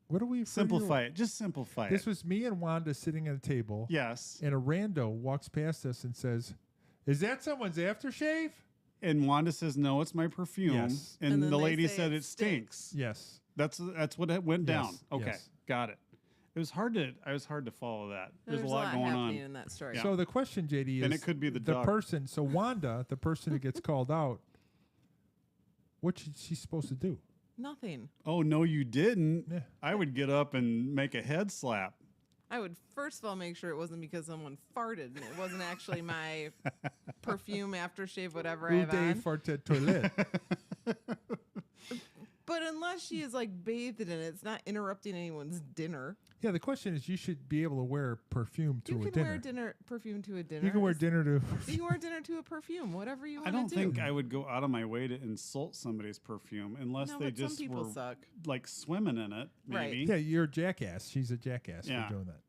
what do we
Simplify it. Just simplify
This
it.
was me and Wanda sitting at a table.
Yes.
And a rando walks past us and says, "Is that someone's aftershave?"
And Wanda says, "No, it's my perfume."
Yes.
And,
And then
the
they
lady
say
said
it
it stinks.
Yes.
That's what it went down.
Yes,
Okay,
yes.
got it. It was hard to follow that. There's a
There's
lot going
happening
on.
in that story.
Yeah.
So the question, JD, is
And it could be the dog.
person. So Wanda, the person who gets called out, what's she supposed to do?
Nothing.
Oh no, you didn't.
Yeah.
I would get up and make a head slap.
I would first of all make sure it wasn't because someone farted and it wasn't actually my perfume, aftershave, whatever I
Où
have
des
on.
farted toilet?
But unless she is like bathed in it, it's not interrupting anyone's dinner.
Yeah, the question is, you should be able to wear perfume to
You
a
can
dinner.
wear dinner perfume to a dinner.
You can wear dinner to.
You can wear dinner to a perfume, whatever you
I
want to
don't
do.
think I would go out of my way to insult somebody's perfume unless
No,
they
but some
just
people
were
suck.
like swimming in it.
Right.
Maybe
Yeah, you're a jackass. She's a jackass
Yeah.
for doing that.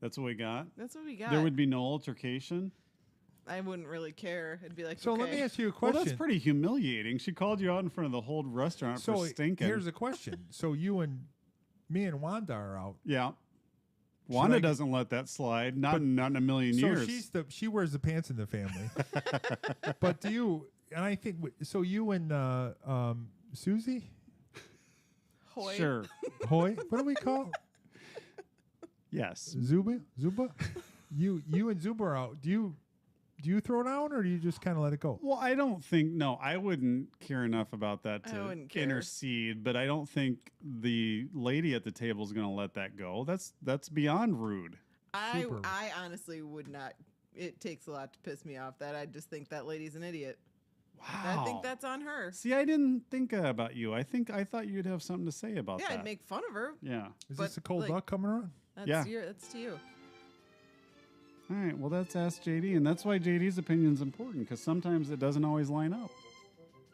that's what we got.
That's what we got.
There would be no altercation.
I wouldn't really care. It'd be like,
So
okay.
let me ask you a
Well,
question.
that's pretty humiliating. She called you out in front of the whole restaurant
so
for stinking.
here's a question. So me and Wanda are out.
Yeah. Wanda
I get-
doesn't let that slide. Not in a million
So
years.
she wears the pants in the family. But do you? And I think so. You and Susie
Hoy.
Sure.
Hoy. What do we call
Yes.
Zuba? You and Zuba are out. Do you throw down or do you just kind of let it go?
Well, I don't think I wouldn't care enough about that
I
to
wouldn't care.
intercede, but I don't think the lady at the table is going to let that go. That's beyond rude.
Super.
I honestly would not. It takes a lot to piss me off. That I just think that lady's an idiot.
Wow.
I think that's on her.
See, I didn't think about you. I thought you'd have something to say about
Yeah,
that.
I'd make fun of her.
Yeah.
Is
but,
this a cold
like-
duck coming around?
That's
Yeah.
That's to you.
All right. Well, that's Ask JD, and that's why JD's opinion is important because sometimes it doesn't always line up.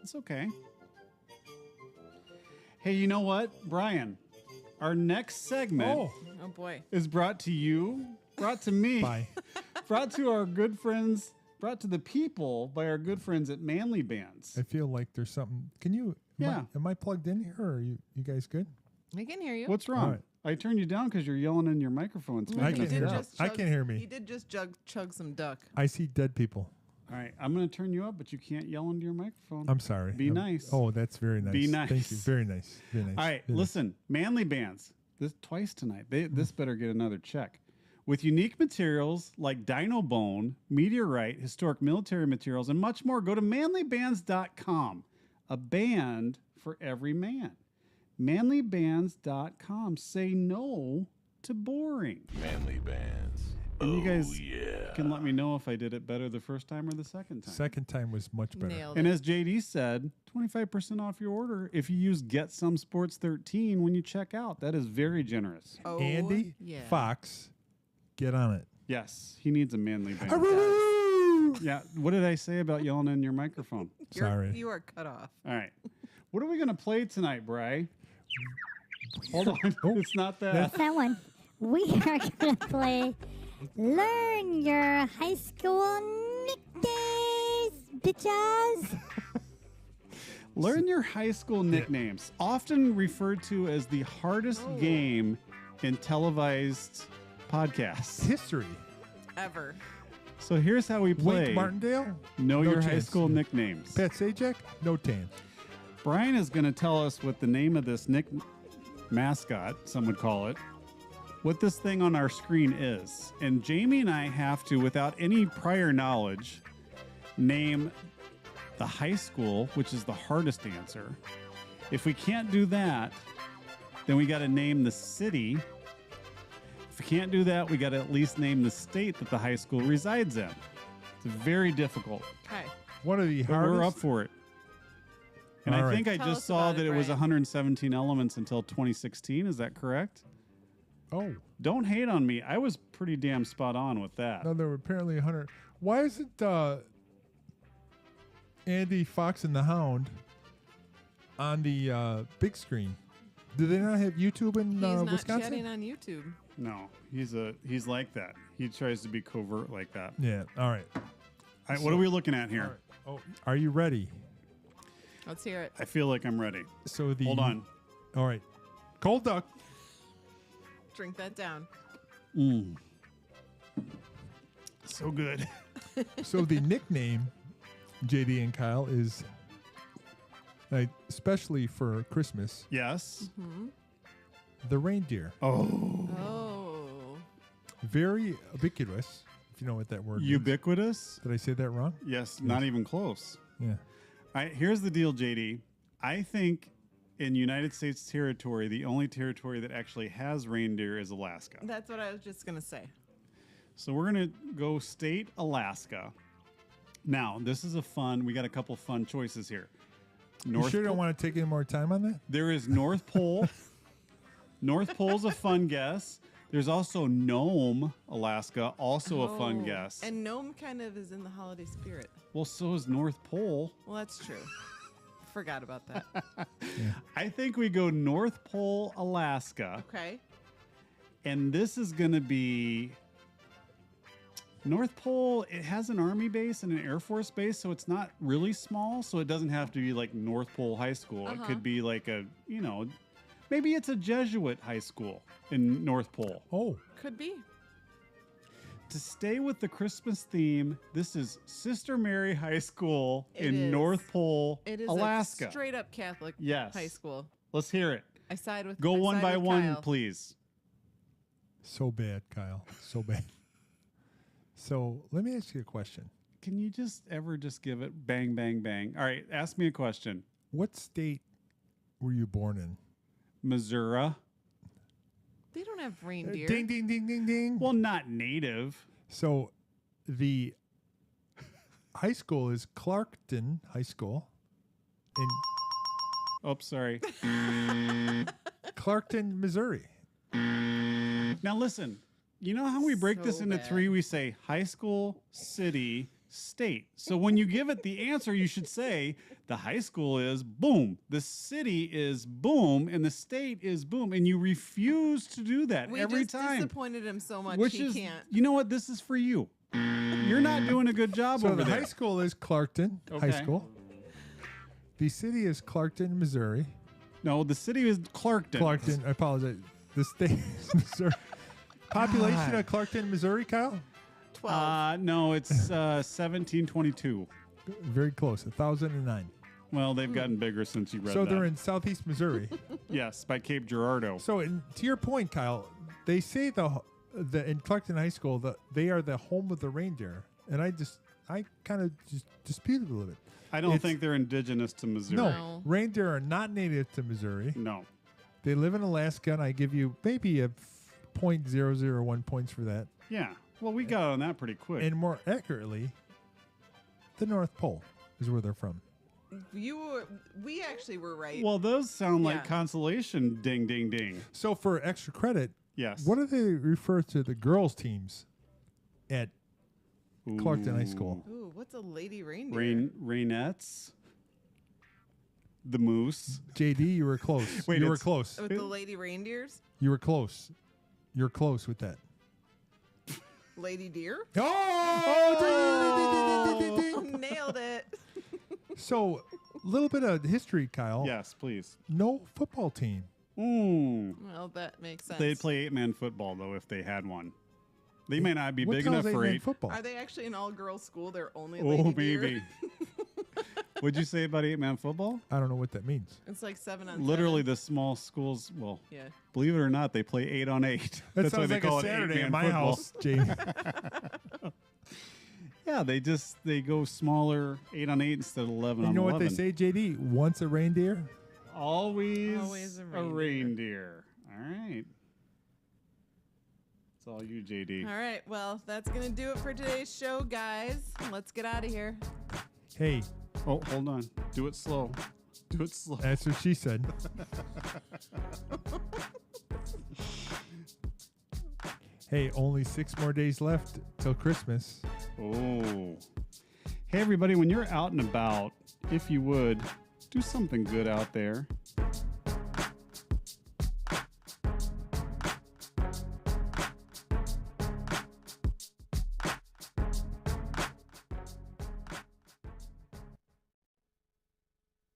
It's okay. Hey, you know what, Brian? Our next segment
Oh,
Oh boy.
is brought to you, brought to me,
bye.
brought to our good friends, brought to the people by our good friends at Manly Bands.
I feel like there's something. Can you?
Yeah.
Am I plugged in here or are you guys good?
I can hear you.
What's wrong?
All right.
I turned you down because you're yelling in your microphone. It's
I
making
can
us
hear
deaf.
you. I can't hear me.
He did just chug some duck.
I see dead people.
All right, I'm going to turn you up, but you can't yell into your microphone.
I'm sorry.
Be nice.
Oh, that's very nice.
Be
Thank
nice.
you. Very nice. Very nice.
All right,
Very nice.
listen, Manly Bands. This twice tonight. This better get another check. With unique materials like dino bone, meteorite, historic military materials, and much more, go to manlybands.com. A band for every man. Manlybands.com. Say no to boring.
Manly Bands.
And you guys
yeah.
can let me know if I did it better the first time or the second time.
Second time was much better.
Nailed
And
it.
as JD said, 25% off your order if you use Get Some Sports 13 when you check out. That is very generous.
Oh,
Andy
yeah.
Fox, get on it.
Yes, he needs a manly band. Yeah, what did I say about yelling in your microphone?
Sorry.
You are cut off.
All right. What are we going to play tonight, Bri? Hold on. It's not that.
That's-
That one. We are going to play Learn Your High School Nicknames, bitches.
Learn your high school nicknames, often referred to as the hardest game in televised podcasts.
History.
Ever.
So here's how we play.
Wink Martindale.
Know
No
your high
chance.
school nicknames.
Pat Sajak. No tan.
Brian is going to tell us what the name of this mascot, some would call it, what this thing on our screen is. And Jamie and I have to, without any prior knowledge, name the high school, which is the hardest answer. If we can't do that, then we got to name the city. If we can't do that, we got to at least name the state that the high school resides in. It's very difficult,
Okay.
One of the
but
hardest.
we're up for it. And
All
I
right.
think I
Tell
just
us
saw
about
that
it,
it was
Brian.
117 elements until 2016. Is that correct?
Oh,
Don't hate on me. I was pretty damn spot on with that.
no, there were apparently 100. Why isn't Andy Fox and the Hound on the big screen? Do they not have YouTube in
He's not
Wisconsin?
chatting on YouTube.
No, he's like that. He tries to be covert like that.
Yeah. All right.
All right, what are we looking at here?
All right. Oh, are you ready?
Let's hear it.
I feel like I'm ready.
So the
Hold on.
All right. Cold duck.
Drink that down.
So good.
So the nickname, JD and Kyle, is especially for Christmas,
Yes.
the reindeer.
Oh.
Oh.
Very ubiquitous, if you know what that word means.
Ubiquitous?
Did I say that wrong?
Yes, not even close.
Yeah.
All right, here's the deal, JD. I think in United States territory, the only territory that actually has reindeer is Alaska.
That's what I was just going to say.
So we're going to go state Alaska. Now, this is we got a couple fun choices here.
You sure don't want to take any more time on that?
There is North Pole. North Pole's a fun guess. There's also Nome, Alaska, also a fun
Oh,
guess.
And Nome kind of is in the holiday spirit.
Well, so is North Pole.
Well, that's true. Forgot about that.
I think we go North Pole, Alaska.
Okay.
And this is going to be North Pole. It has an Army base and an Air Force base, so it's not really small. So it doesn't have to be like North Pole High School. It could be like maybe it's a Jesuit high school in North Pole.
Oh,
Could be.
To stay with the Christmas theme, this is Sister Mary High School
It
in
is.
North Pole,
It is
Alaska.
a straight up Catholic
Yes.
high school.
Let's hear it.
I side with
Go
I
one
side
by
with
one,
Kyle.
please.
so bad, Kyle. So bad. So let me ask you a question.
Can you just give it bang, bang, bang? All right, ask me a question.
What state were you born in?
Missouri.
They don't have reindeer.
Ding, ding, ding, ding, ding.
Well, not native.
So the high school is Clarkton High School in
Oh, sorry.
Clarkton, Missouri.
Now listen, you know how we break this
So
into
bad.
three? We say high school, city, state. So when you give it the answer, you should say the high school is boom, the city is boom, and the state is boom. And you refuse to do that
We
every
just
time.
disappointed him so much
Which
he
is,
can't.
you know what? This is for you. You're not doing a good job
So
over
the
there.
high school is Clarkton High
Okay.
School. The city is Clarkton, Missouri.
No, the city is Clarkton.
Clarkton, I apologize. The state is Missouri. Population of Clarkton, Missouri, Kyle?
12.
No, it's 1722.
Very close, 1,009.
Well, they've gotten bigger since you read
So
that.
they're in southeast Missouri.
Yes, by Cape Girardeau.
So to your point, Kyle, they say the in Clarkton High School that they are the home of the reindeer, and I kind of just dispute it a little bit.
I don't
It's-
think they're indigenous to Missouri.
No,
No.
reindeer are not native to Missouri.
No.
They live in Alaska, and I give you maybe a 0.001 points for that.
Yeah. Well, we got on that pretty quick.
And more accurately, the North Pole is where they're from.
We actually were right.
Well, those sound like
Yeah.
consolation ding, ding, ding.
So for extra credit,
Yes.
what do they refer to the girls' teams at Clarkton High School?
Ooh, what's a lady reindeer?
Rainettes? The moose?
JD, you were close.
Wait,
you were
it's-
close.
With the lady reindeers?
You were close. You're close with that.
Lady deer?
Oh!
Nailed it.
So, a little bit of history, Kyle.
Yes, please.
No football team.
Well, that makes sense.
They'd play 8-man football, though, if they had one. They may not be
What
big
the hell's
enough for
8-man
8.
football.
Are they actually an all-girls school? They're only lady
Oh,
deer?
maybe. What'd you say about 8-man football?
I don't know what that means.
It's like 7-on-7.
Literally, the small schools, well,
Yeah.
believe it or not, they play 8-on-8.
That
That's why
sounds
they
like
call
a
it
Saturday
8-man
in my
football.
house, Jamie.
Yeah, they go smaller 8-on-8 instead of 11
You
on
know
11.
what they say, JD? Once a reindeer,
Always
a
a
reindeer.
reindeer. All right. It's all you, JD.
All right. Well, that's going to do it for today's show, guys. Let's get out of here.
hey,
Oh, hold on. Do it slow. Do it slow.
that's what she said. Hey, only 6 more days left till Christmas.
Oh. Hey, everybody, when you're out and about, if you would, do something good out there.